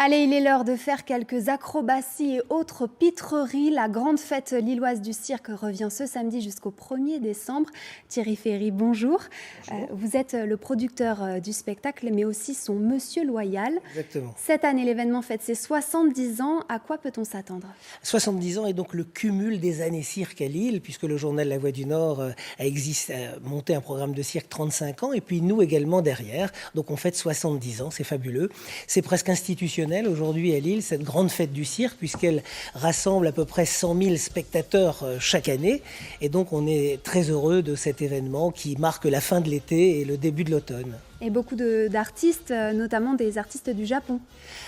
Allez, il est l'heure de faire quelques acrobaties et autres pitreries. La grande fête lilloise du cirque revient ce samedi jusqu'au 1er décembre. Thierry Ferry, bonjour. Bonjour. Vous êtes le producteur du spectacle, mais aussi son monsieur loyal. Exactement. Cette année, l'événement fête ses 70 ans. À quoi peut-on s'attendre ? 70 ans est donc le cumul des années cirque à Lille, puisque le journal La Voix du Nord a monté un programme de cirque 35 ans, et puis nous également derrière. Donc on fête 70 ans, c'est fabuleux. C'est presque institutionnel aujourd'hui à Lille, cette grande fête du cirque, puisqu'elle rassemble à peu près 100 000 spectateurs chaque année. Et donc on est très heureux de cet événement qui marque la fin de l'été et le début de l'automne. Et beaucoup d'artistes, notamment des artistes du Japon.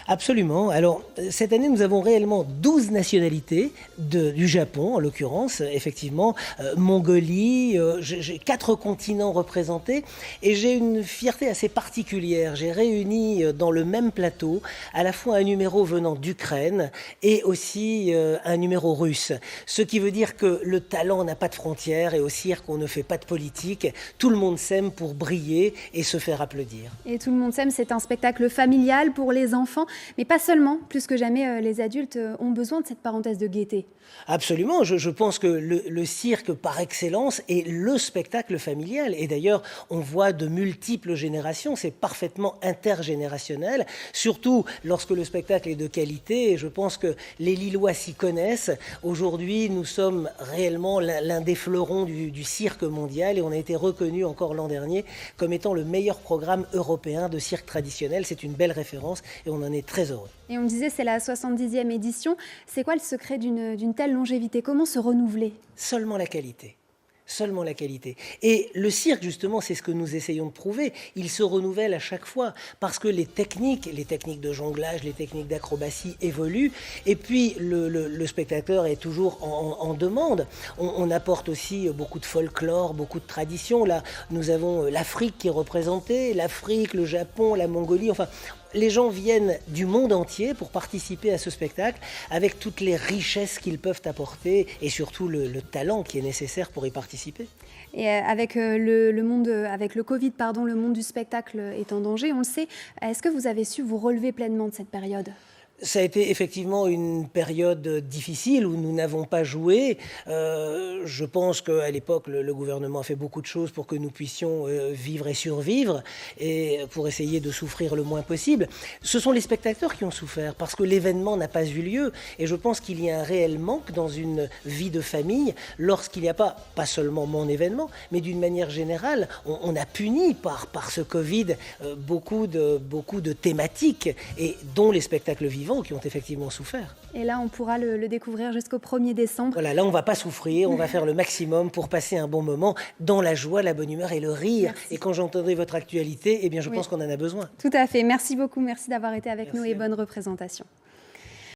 Absolument. Alors, cette année, nous avons réellement 12 nationalités du Japon, en l'occurrence, effectivement, Mongolie, j'ai 4 continents représentés, et j'ai une fierté assez particulière. J'ai réuni dans le même plateau à la fois un numéro venant d'Ukraine et aussi un numéro russe. Ce qui veut dire que le talent n'a pas de frontières, et au cirque, on ne fait pas de politique. Tout le monde s'aime pour briller et se faire applaudir. Et tout le monde s'aime, c'est un spectacle familial pour les enfants, mais pas seulement. Plus que jamais, les adultes ont besoin de cette parenthèse de gaieté. Absolument, je pense que le cirque par excellence est le spectacle familial. Et d'ailleurs, on voit de multiples générations, c'est parfaitement intergénérationnel, surtout lorsque le spectacle est de qualité. Et je pense que les Lillois s'y connaissent. Aujourd'hui, nous sommes réellement l'un des fleurons du cirque mondial, et on a été reconnu encore l'an dernier comme étant le meilleur programme européen de cirque traditionnel. C'est une belle référence et on en est très heureux. Et on me disait, c'est la 70e édition. C'est quoi le secret d'une telle longévité ? Comment se renouveler ? Seulement la qualité. Seulement la qualité. Et le cirque, justement, c'est ce que nous essayons de prouver. Il se renouvelle à chaque fois parce que les techniques de jonglage, les techniques d'acrobatie évoluent. Et puis, le spectateur est toujours en demande. On apporte aussi beaucoup de folklore, beaucoup de traditions. Là, nous avons l'Afrique qui est représentée, l'Afrique, le Japon, la Mongolie, enfin... Les gens viennent du monde entier pour participer à ce spectacle avec toutes les richesses qu'ils peuvent apporter et surtout le talent qui est nécessaire pour y participer. Et avec le Covid, le monde du spectacle est en danger, on le sait. Est-ce que vous avez su vous relever pleinement de cette période ? Ça a été effectivement une période difficile où nous n'avons pas joué. Je pense qu'à l'époque, le gouvernement a fait beaucoup de choses pour que nous puissions vivre et survivre et pour essayer de souffrir le moins possible. Ce sont les spectateurs qui ont souffert parce que l'événement n'a pas eu lieu. Et je pense qu'il y a un réel manque dans une vie de famille lorsqu'il n'y a pas seulement mon événement, mais d'une manière générale, on a puni par ce Covid beaucoup de thématiques et dont les spectacles vivants qui ont effectivement souffert. Et là, on pourra le découvrir jusqu'au 1er décembre. Voilà, là, on ne va pas souffrir, on va faire le maximum pour passer un bon moment dans la joie, la bonne humeur et le rire. Merci. Et quand j'entendrai votre actualité, eh bien, je pense qu'on en a besoin. Tout à fait. Merci beaucoup. Merci d'avoir été avec nous et bonne représentation.